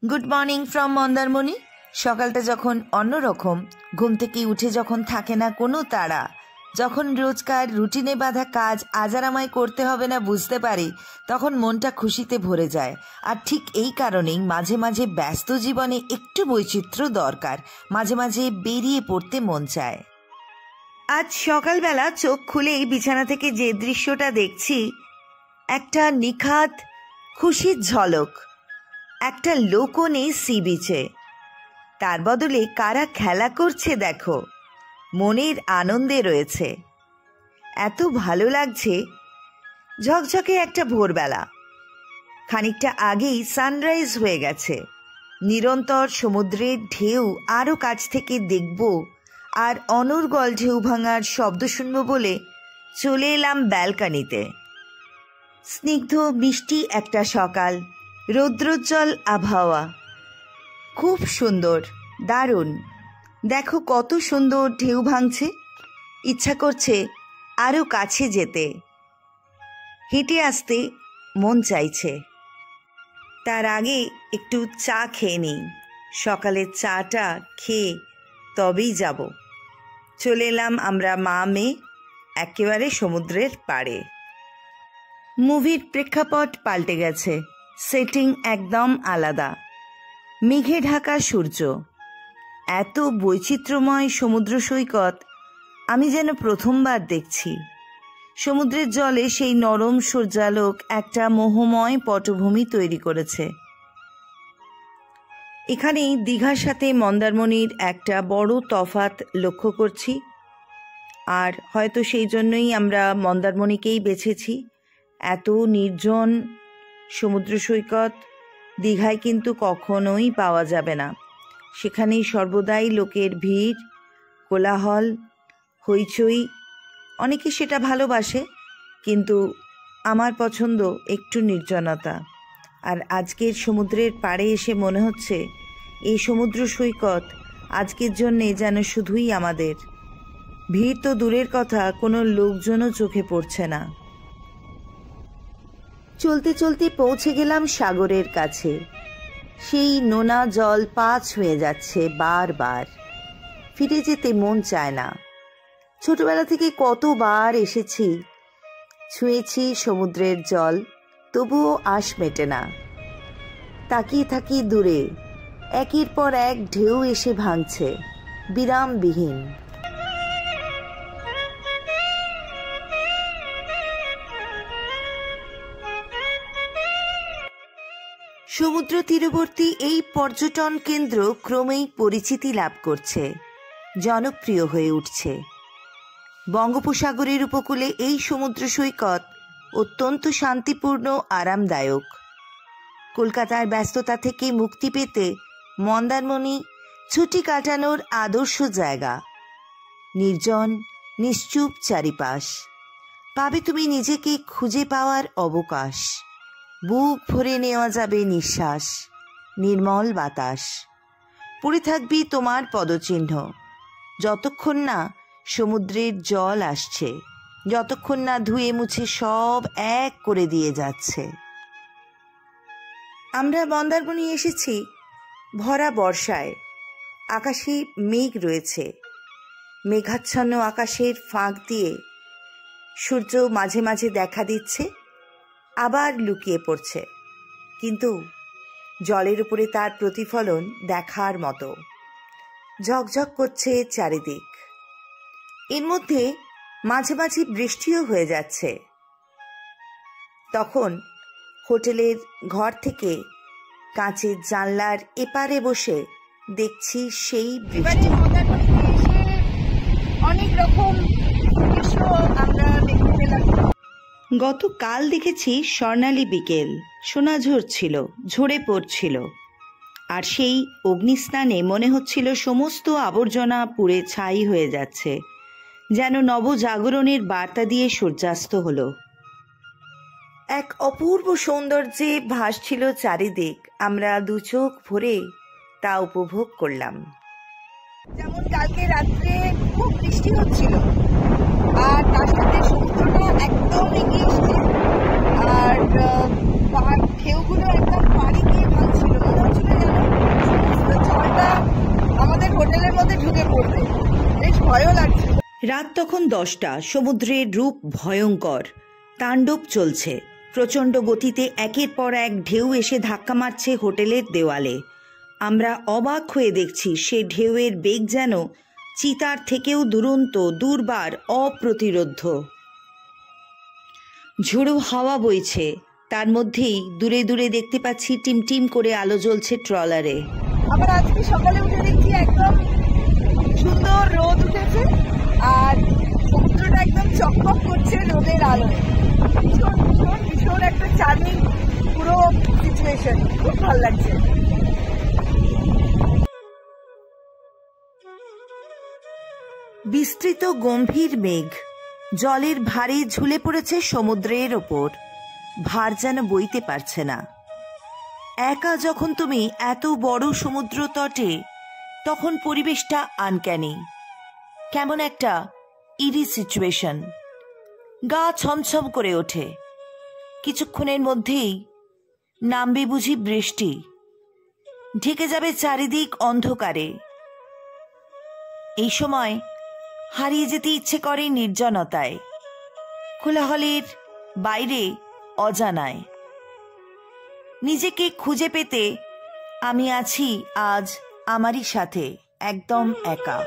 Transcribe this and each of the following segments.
Good morning from Mandarmani. সকালটা যখন অন্যরকম, ঘুম থেকে উঠে যখন থাকে না কোনো তাড়া, যখন রোজকার রুটিনে বাঁধা কাজ আজ আর আমায় করতে হবে না বুঝতে পারি, তখন মনটা খুশিতে ভরে যায়। আর ঠিক এই কারণেই মাঝে মাঝে ব্যস্ত জীবনে একটু বৈচিত্র্য দরকার, মাঝে মাঝে বেরিয়ে পড়তে মন চায়। আজ সকালবেলা চোখ খুলেই বিছানা থেকে যে দৃশ্যটা দেখছি, একটা নিখাত খুশির ঝলক। একটা লোকও নেই সি বিচে, তার বদলে কারা খেলা করছে দেখো, মনের আনন্দে রয়েছে। এত ভালো লাগছে। ঝকঝকে একটা ভোরবেলা, খানিকটা আগেই সানরাইজ হয়ে গেছে। নিরন্তর সমুদ্রের ঢেউ আরও কাছ থেকে দেখব আর অনর্গল ঢেউ ভাঙার শব্দ শুনব বলে চলে এলাম ব্যালকনিতে। স্নিগ্ধ মিষ্টি একটা সকাল, রৌদ্রোজ্জ্বল আবহাওয়া, খুব সুন্দর, দারুণ। দেখো কত সুন্দর ঢেউ ভাঙছে, ইচ্ছা করছে আরও কাছে যেতে, হেঁটে আসতে মন চাইছে। তার আগে একটু চা খেয়ে নিই, সকালের চাটা খেয়ে তবেই যাব। চলে এলাম আমরা মা মেয়ে একেবারে সমুদ্রের পাড়ে। মুভির প্রেক্ষাপট পাল্টে গেছে, সেটিং একদম আলাদা। মেঘে ঢাকা সূর্য, এত বৈচিত্র্যময় সমুদ্র সৈকত আমি যেন প্রথমবার দেখছি। সমুদ্রের জলে সেই নরম সূর্যালোক একটা মোহময় পটভূমি তৈরি করেছে। এখানেই দীঘার সাথে মন্দারমণির একটা বড় তফাৎ লক্ষ্য করছি, আর হয়তো সেই জন্যই আমরা মন্দারমণিকেই বেছেছি। এত নির্জন সমুদ্র সৈকত দীঘায় কিন্তু কখনোই পাওয়া যাবে না। সেখানেই সর্বদাই লোকের ভিড়, কোলাহল, হইচই। অনেকে সেটা ভালোবাসে, কিন্তু আমার পছন্দ একটু নির্জনতা। আর আজকের সমুদ্রের পাড়ে এসে মনে হচ্ছে এই সমুদ্র সৈকত আজকের জন্যে যেন শুধুই আমাদের। ভিড় তো দূরের কথা, কোনো লোকজনও চোখে পড়ছে না। চলতে চলতে পৌঁছে গেলাম সাগরের কাছে। সেই নোনা জল পা ছুঁয়ে যাচ্ছে বারবার, ফিরে যেতে মন চায় না। ছোটবেলা থেকে কতবার এসেছি, ছুঁয়েছি সমুদ্রের জল, তবুও আশ মেটে না। তাকিয়ে থাকি দূরে, একের পর এক ঢেউ এসে ভাঙছে বিরামবিহীন। সমুদ্র তীরবর্তী এই পর্যটন কেন্দ্র ক্রমেই পরিচিতি লাভ করছে, জনপ্রিয় হয়ে উঠছে। বঙ্গোপসাগরের উপকূলে এই সমুদ্র সৈকত অত্যন্ত শান্তিপূর্ণ, আরামদায়ক। কলকাতার ব্যস্ততা থেকে মুক্তি পেতে মন্দারমণি ছুটি কাটানোর আদর্শ জায়গা। নির্জন, নিশ্চুপ চারিপাশ, পাবে তুমি নিজেকে খুঁজে পাওয়ার অবকাশ। বুক ভরে নেওয়া যাবে নিঃশ্বাস, নির্মল বাতাস। পড়ে থাকবি তোমার পদচিহ্ন, যতক্ষণ না সমুদ্রের জল আসছে, যতক্ষণ না ধুয়ে মুছে সব এক করে দিয়ে যাচ্ছে। আমরা মন্দারমণি এসেছি ভরা বর্ষায়। আকাশে মেঘ রয়েছে, মেঘাচ্ছন্ন আকাশের ফাঁক দিয়ে সূর্য মাঝে মাঝে দেখা দিচ্ছে, আবার লুকিয়ে পড়ছে, কিন্তু জলের উপরে তার প্রতিফলন দেখার মতো। ঝকঝক করছে চারিদিক। এর মধ্যে মাঝে মাঝে বৃষ্টিও হয়ে যাচ্ছে। তখন হোটেলের ঘর থেকে কাঁচের জানলার এপারে বসে দেখছি সেই বৃষ্টি। অনেক রকম দৃশ্য আমরা দেখতে পেলাম। গতকাল দেখেছি স্বর্ণালী বিকেল, সোনা ঝরছিল, ঝরে পড়ছিল, আর সেই অগ্নিস্নানে মনে হচ্ছিল সমস্ত আবর্জনা পুড়ে ছাই হয়ে যাচ্ছে, যেন নবজাগরণের বার্তা দিয়ে সূর্যাস্ত হলো। এক অপূর্ব সৌন্দর্যে ভাসছিল চারিদিক। আমরা দু চোখ ভরে তা উপভোগ করলাম। যেমন কালকে রাত্রে খুব বৃষ্টি হচ্ছিল, আর তার সাথে সমুদ্রটা একদম এগিয়ে এসছে, আর ঢেউগুলো একদম পাড়ে গিয়ে ভাঙছিল। মনে হচ্ছিল যেন রাত তখন 10টা। সমুদ্রের রূপ ভয়ঙ্কর, তাণ্ডব চলছে। প্রচণ্ড গতিতে একের পর এক ঢেউ এসে ধাক্কা মারছে হোটেলের দেওয়ালে। আমরা অবাক হয়ে দেখছি সে ঢেউয়ের বেগ যেন চিতার থেকেও দুরন্ত, দুর্বার, অপ্রতিরোধ্য। ঝোড়ো হাওয়া বইছে, তার মধ্যেই দূরে দূরে দেখতে পাচ্ছি টিমটিম করে আলো জ্বলছে ট্রলারে। আবার আজকে সকালে উঠে দেখছি একদম সুন্দর রোদ উঠেছে আর সমুদ্রটা একদম চকচক করছে রোদের আলোয়। ভীষণ ভীষণ ভীষণ একটা চার্মিং পুরো সিচুয়েশন, খুব ভালো লাগছে। বিস্তৃত গম্ভীর মেঘ জলের ভারে ঝুলে পড়েছে সমুদ্রের ওপর, ভার যেন বইতে পারছে না। একা যখন তুমি এত বড় সমুদ্র তটে, তখন পরিবেশটা আনক্যানি, কেমন একটা ইরি সিচুয়েশন। গা ছমছম করে ওঠে। কিছুক্ষণের মধ্যেই নামবে বুঝি বৃষ্টি, ঢেকে যাবে চারিদিক অন্ধকারে। এই সময় হারিয়ে যেতে ইচ্ছে করে নির্জনতায়, কোলাহলের বাইরে, অজানায়। নিজেকে খুঁজে পেতে আমি আছি আজ আমারই সাথে, একদম একা।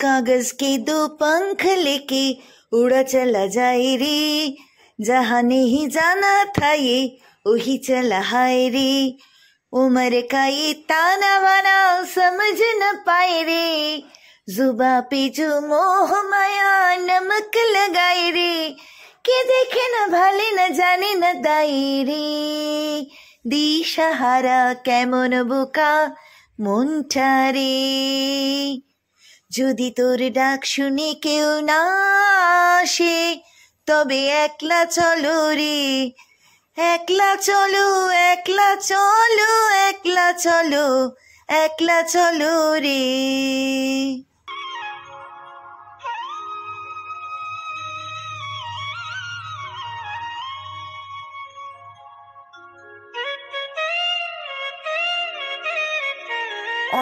कागज के 2 पंख लेके उड़ा चला जाए रे, जहाँ नहीं जाना था ये वही चला हाय रे। उम्र का ये ताना बाना समझ न पाए रे, जुबा पे जो मोह माया नमक लगाए रे, के देखे न भाले न जाने न दाए रे। दिशाहारा केमन बोका মনটা রে, যদি তোর ডাক শুনে কেউ না আসে, তবে একলা চলো রে, একলা চলো, একলা চলো, একলা চলো, একলা চলো রে।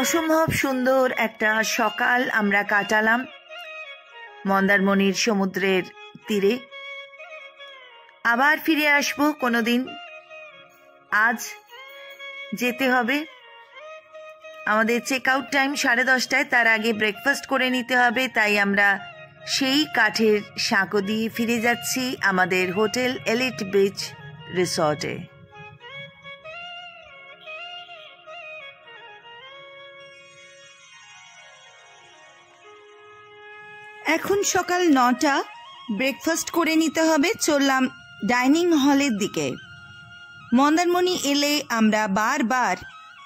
অসম্ভব সুন্দর একটা সকাল আমরা কাটালাম মন্দারমণির সমুদ্রের তীরে। আবার ফিরে আসবো কোনোদিন। আজ যেতে হবে, আমাদের চেক আউট টাইম 10:30, তার আগে ব্রেকফাস্ট করে নিতে হবে। তাই আমরা সেই কাঠের সাঁকো দিয়ে ফিরে যাচ্ছি আমাদের হোটেল এলিট বিচ রিসর্টে। এখন সকাল 9টা, ব্রেকফাস্ট করে নিতে হবে। চললাম ডাইনিং হলের দিকে। মন্দারমণি এলে আমরা বারবার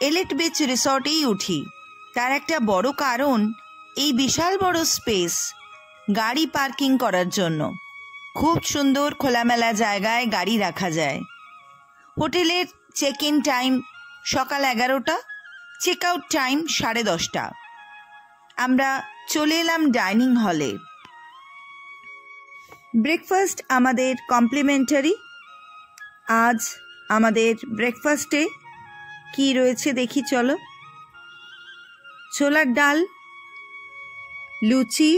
এলিট বিচ রিসর্টেই উঠি। তার একটা বড় কারণ এই বিশাল বড় স্পেস গাড়ি পার্কিং করার জন্য। খুব সুন্দর খোলামেলা জায়গায় গাড়ি রাখা যায়। হোটেলের চেক ইন টাইম সকাল 11টা, চেক আউট টাইম 10:30। আমরা চলে এলাম ডাইনিং হলে। ব্রেকফাস্ট আমাদের কমপ্লিমেন্টারি। আজ আমাদের ব্রেকফাস্টে কি রয়েছে দেখি চলো। ছোলার ডাল, লুচি,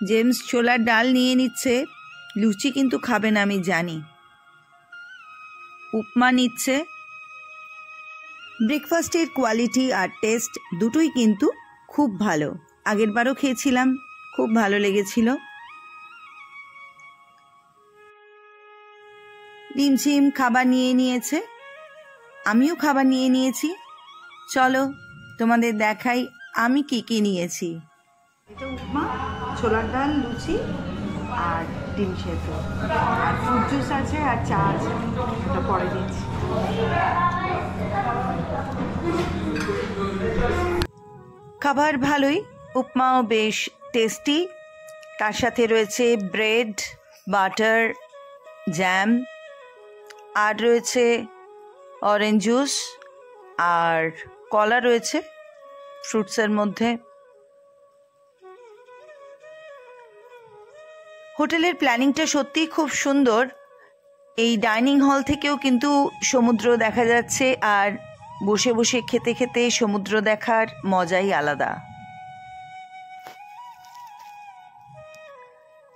জেমস ছোলার ডাল নিয়ে নিচ্ছে, লুচি কিন্তু খাবে না আমি জানি। উপমা নিচ্ছে। ব্রেকফাস্টের কোয়ালিটি আর টেস্ট দুটোই কিন্তু খুব ভালো। আগের বারও খেয়েছিলাম, খুব ভালো লেগেছিল। ডিমঝিম খাবার নিয়ে নিয়েছে, আমিও খাবার নিয়ে নিয়েছি। চলো তোমাদের দেখাই আমি কি কি নিয়েছি। এটা উপমা, ছোলার ডাল, লুচি আর ডিম সেদ্ধ, আর ফ্রুট জুস আছে আর চা আছে, ওটা পরে দিচ্ছি। খাবার ভালোই, উপমাও বেশ টেস্টি, তার সাথে রয়েছে ব্রেড, বাটার, জ্যাম, আর রয়েছে অরেঞ্জ জুস, আর কলা রয়েছে ফ্রুটসের মধ্যে। হোটেলের প্ল্যানিংটা সত্যিই খুব সুন্দর। এই ডাইনিং হল থেকেও কিন্তু সমুদ্র দেখা যাচ্ছে, আর বসে বসে খেতে খেতে সমুদ্র দেখার মজাই আলাদা।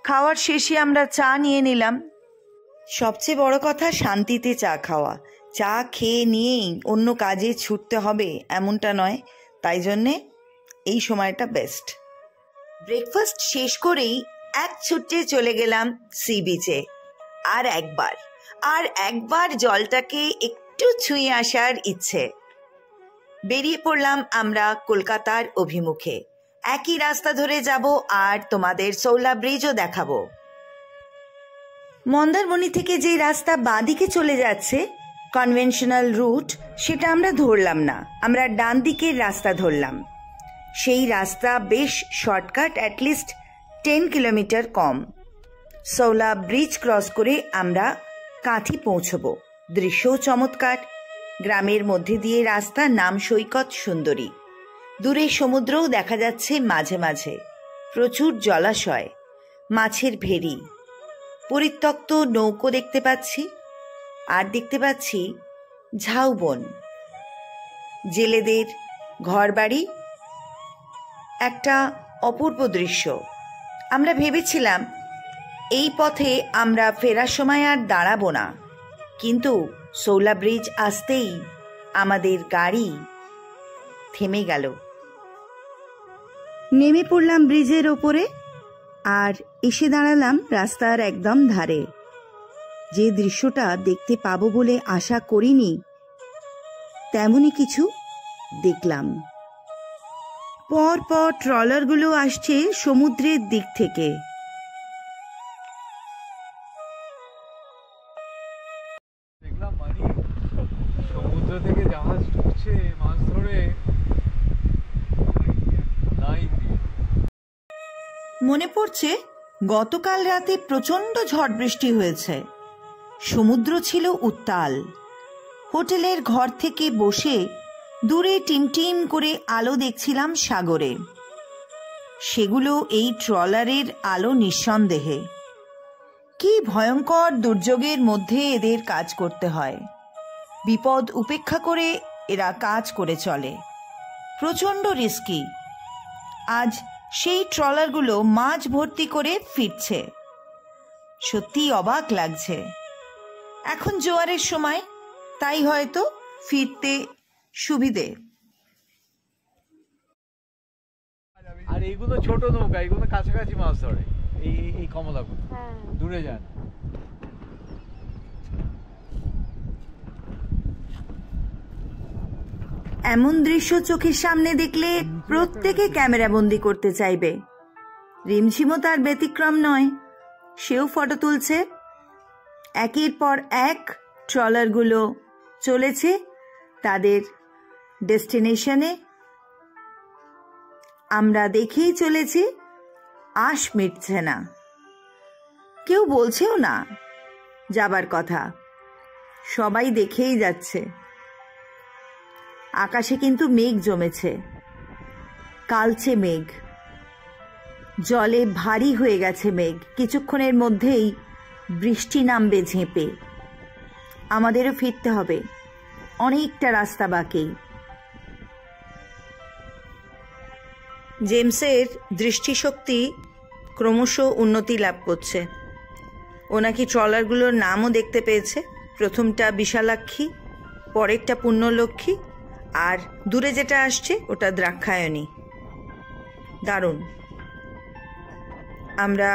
খাওয়ার শেষে আমরা চা নিয়ে নিলাম। সবচেয়ে বড় কথা শান্তিতে চা খাওয়া। চা খেয়ে নিয়েই অন্য কাজে ছুটতে হবে এমনটা নয়, তাই জন্যে এই সময়টা বেস্ট। ব্রেকফাস্ট শেষ করেই এক ছুটে চলে গেলাম সি বিচে। আর একবার জলটাকে একটু ছুঁয়ে আসার ইচ্ছে। বেরিয়ে পড়লাম আমরা কলকাতার অভিমুখে। একই রাস্তা ধরে যাব আর তোমাদের সৌলা ব্রিজও দেখাবো। মন্দারমণি থেকে যে রাস্তা বাঁদিকে চলে যাচ্ছে কনভেনশনাল রুট, সেটা আমরা ধরলাম না, আমরা ডান দিকের রাস্তা ধরলাম। সেই রাস্তা বেশ শর্টকাট, অ্যাটলিস্ট 10 কিলোমিটার কম। সৌলা ব্রিজ ক্রস করে আমরা কাঁথি পৌঁছবো। দৃশ্যও চমৎকার, গ্রামের মধ্যে দিয়ে রাস্তা, নাম সৈকত সুন্দরী। দূরে সমুদ্রও দেখা যাচ্ছে মাঝে মাঝে, প্রচুর জলাশয়, মাছের ভেরি, পরিত্যক্ত নৌকো দেখতে পাচ্ছি, আর দেখতে পাচ্ছি ঝাউবন, জেলেদের ঘরবাড়ি, একটা অপূর্ব দৃশ্য। আমরা ভেবেছিলাম এই পথে আমরা ফেরার সময় আর দাঁড়াবো না, কিন্তু সৌলা ব্রিজ আসতেই আমাদের গাড়ি থেমে গেল। নেমে পড়লাম ব্রিজের ওপরে আর এসে দাঁড়ালাম রাস্তার একদম ধারে। যে দৃশ্যটা দেখতে পাবো বলে আশা করিনি, তেমনই কিছু দেখলাম। পর পর ট্রলারগুলো আসছে সমুদ্রের দিক থেকে। দেখলাম মানে সমুদ্র থেকে জাহাজ ঢুকছে মাছ ধরে। মনে পড়ছে গতকাল রাতে প্রচণ্ড ঝড় বৃষ্টি হয়েছে, সমুদ্র ছিল উত্তাল। হোটেলের ঘর থেকে বসে দূরে টিমটিম করে আলো দেখছিলাম সাগরে। সেগুলো এই ট্রলারের আলো নিঃসন্দেহে। কি ভয়ঙ্কর দুর্যোগের মধ্যে এদের কাজ করতে হয়, বিপদ উপেক্ষা করে এরা কাজ করে চলে, প্রচণ্ড রিস্কি। আজ সেই ট্রলারগুলো মাছ ভর্তি করে ফিরছে, সত্যি অবাক লাগছে। এখন জোয়ারের সময়, তাই হয়তো ফিরতে সুবিধে। আর এইগুলো ছোট নৌকা, এইগুলো কাছাকাছি মাছ ধরে, এই কমলাগুলো দূরে যান। এমন দৃশ্য চোখের সামনে দেখলে প্রত্যেকে ক্যামেরা বন্দি করতে চাইবে। রিমঝিমও তার ব্যতিক্রম নয়, সেও ফটো তুলছে। একের পর এক ট্রলারগুলো চলেছে তাদের ডেস্টিনেশনে। আমরা দেখেই চলেছি, আশ মিটছে না, কেউ বলছেও না যাবার কথা, সবাই দেখেই যাচ্ছে। আকাশে কিন্তু মেঘ জমেছে, কালচে মেঘ, জলে ভারী হয়ে গেছে মেঘ। কিছুক্ষণের মধ্যেই বৃষ্টি নামবে ঝেঁপে। আমাদেরও ফিরতে হবে, অনেকটা রাস্তা বাকি। জেমসের দৃষ্টিশক্তি ক্রমশ উন্নতি লাভ করছে। ও নাকি ট্রলারগুলোর নামও দেখতে পেয়েছে। প্রথমটা বিশালাক্ষী, পরেরটা পুণ্যলক্ষ্মী, আর দূরে যেটা আসছে ওটা দ্রাক্ষায়ণী। দারুণ। আমরা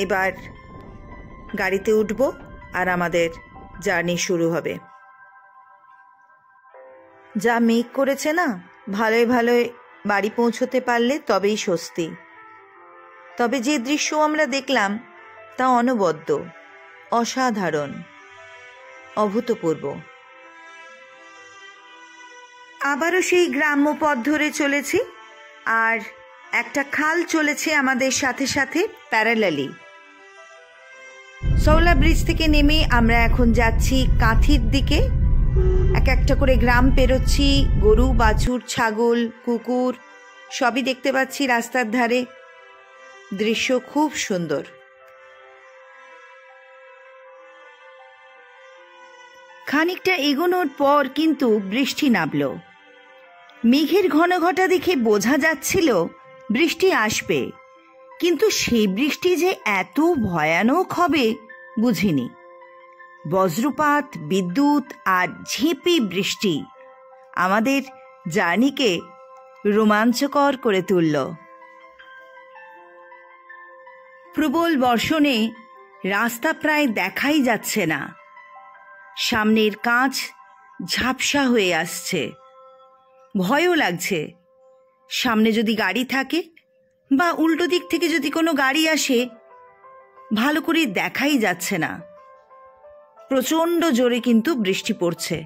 এবার গাড়িতে উঠব আর আমাদের জার্নি শুরু হবে। যা মেঘ করেছে না, ভালোই ভালোই বাড়ি পৌঁছতে পারলে তবেই স্বস্তি। তবে যে দৃশ্য আমরা দেখলাম তা অনবদ্য, অসাধারণ, অভূতপূর্ব। আবারও সেই গ্রাম্য পথ ধরে চলেছি, আর একটা খাল চলেছে আমাদের সাথে সাথে প্যারালালি। সৌলা ব্রিজ থেকে নেমে আমরা এখন যাচ্ছি কাঁথির দিকে। এক একটা করে গ্রাম পেরোচ্ছি, গরু, বাছুর, ছাগল, কুকুর সবই দেখতে পাচ্ছি রাস্তার ধারে। দৃশ্য খুব সুন্দর। খানিকটা এগোনোর পর কিন্তু বৃষ্টি নামল। মেঘের ঘনঘটা দেখে বোঝা যাচ্ছিল বৃষ্টি আসবে, কিন্তু সেই বৃষ্টি যে এত ভয়ানক হবে বুঝিনি। বজ্রপাত, বিদ্যুৎ আর ঝেঁপে বৃষ্টি আমাদের জার্নিকে রোমাঞ্চকর করে তুলল। প্রবল বর্ষণে রাস্তা প্রায় দেখাই যাচ্ছে না, সামনের কাঁচ ঝাপসা হয়ে আসছে। ভয়ও লাগছে, সামনে যদি গাড়ি থাকে বা উল্টো দিক থেকে যদি কোনো গাড়ি আসে, ভালো করে দেখাই যাচ্ছে না। প্রচণ্ড জোরে কিন্তু বৃষ্টি পড়ছে।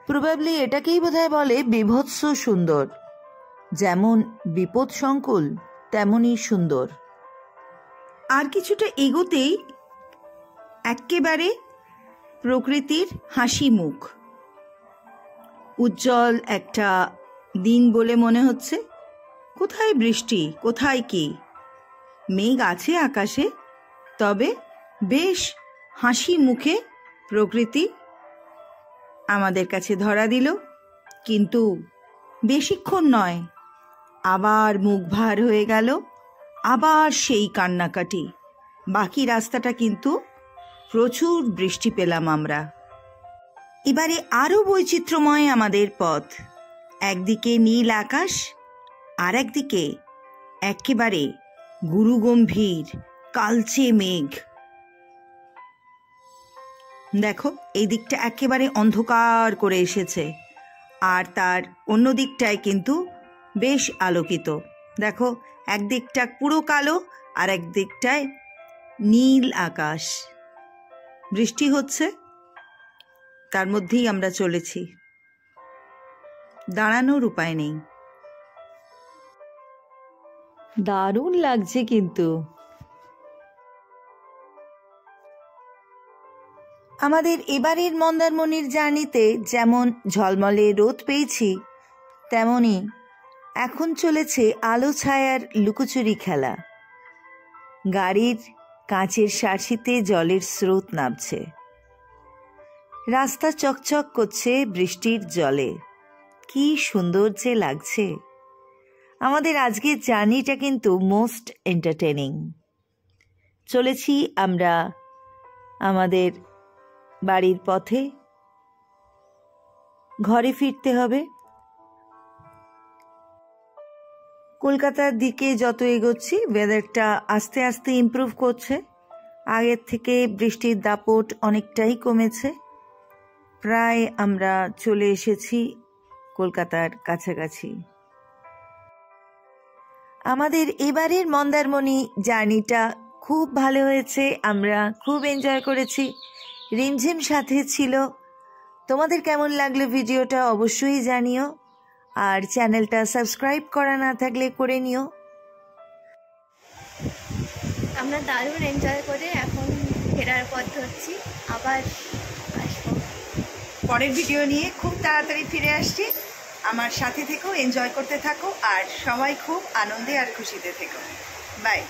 প্রবাবলি এটাকেই বোধহয় বলে বীভৎস সুন্দর। যেমন বিপদ সংকুল তেমনই সুন্দর। আর কিছুটা এগোতেই একেবারে প্রকৃতির হাসি মুখ। উজ্জ্বল একটা দিন বলে মনে হচ্ছে। কোথায় বৃষ্টি, কোথায় কি? মেঘ আছে আকাশে, তবে বেশ হাসি মুখে প্রকৃতি আমাদের কাছে ধরা দিল। কিন্তু বেশিক্ষণ নয়, আবার মুখ ভার হয়ে গেল, আবার সেই কান্নাকাটি। বাকি রাস্তাটা কিন্তু প্রচুর বৃষ্টি পেলাম আমরা। এবারে আরো বৈচিত্র্যময় আমাদের পথ। একদিকে নীল আকাশ, আর একদিকে একেবারে গুরুগম্ভীর কালচে মেঘ। দেখো, এই দিকটা একেবারে অন্ধকার করে এসেছে, আর তার অন্য দিকটায় কিন্তু বেশ আলোকিত। দেখো, একদিকটা পুরো কালো, আর একদিকটায় নীল আকাশ। বৃষ্টি হচ্ছে, তার মধ্যেই আমরা চলেছি, দাঁড়ানোর উপায় নেই। দারুণ লাগছে কিন্তু। আমাদের এবারের মন্দারমণির জার্নিতে যেমন ঝলমলে রোদ পেয়েছি, তেমনি এখন চলেছে আলো ছায়ার লুকোচুরি খেলা। গাড়ির কাঁচের সার্সিতে জলের স্রোত নামছে, রাস্তা চকচক করছে বৃষ্টির জলে। কি সুন্দর যে লাগছে। আমাদের আজকের জার্নিটা কিন্তু মোস্ট এন্টারটেনিং। চলেছি আমরা আমাদের বাড়ির পথে, ঘরে ফিরতে হবে। কলকাতার দিকে যত এগোচ্ছি, ওয়েদারটা আস্তে আস্তে ইমপ্রুভ করছে। আগের থেকে বৃষ্টির দাপট অনেকটাই কমেছে। প্রায় আমরা চলে এসেছি কলকাতার কাছাকাছি। আমাদের এবারের মন্দারমণি জার্নিটা খুব ভালো হয়েছে, আমরা খুব এনজয় করেছি। রিমঝিম সাথে ছিল। তোমাদের কেমন লাগলো ভিডিওটা অবশ্যই জানিও, আর চ্যানেলটা সাবস্ক্রাইব করা না থাকলে করে নিও। আমরা দারুণ এনজয় করে এখন ফেরার পথ ধরছি। আবার আসবো পরের ভিডিও নিয়ে, খুব তাড়াতাড়ি ফিরে আসছি। আমার সাথে থেকো, এনজয় করতে থাকো, আর সবাই খুব আনন্দে আর খুশিতে থেকো। বাই।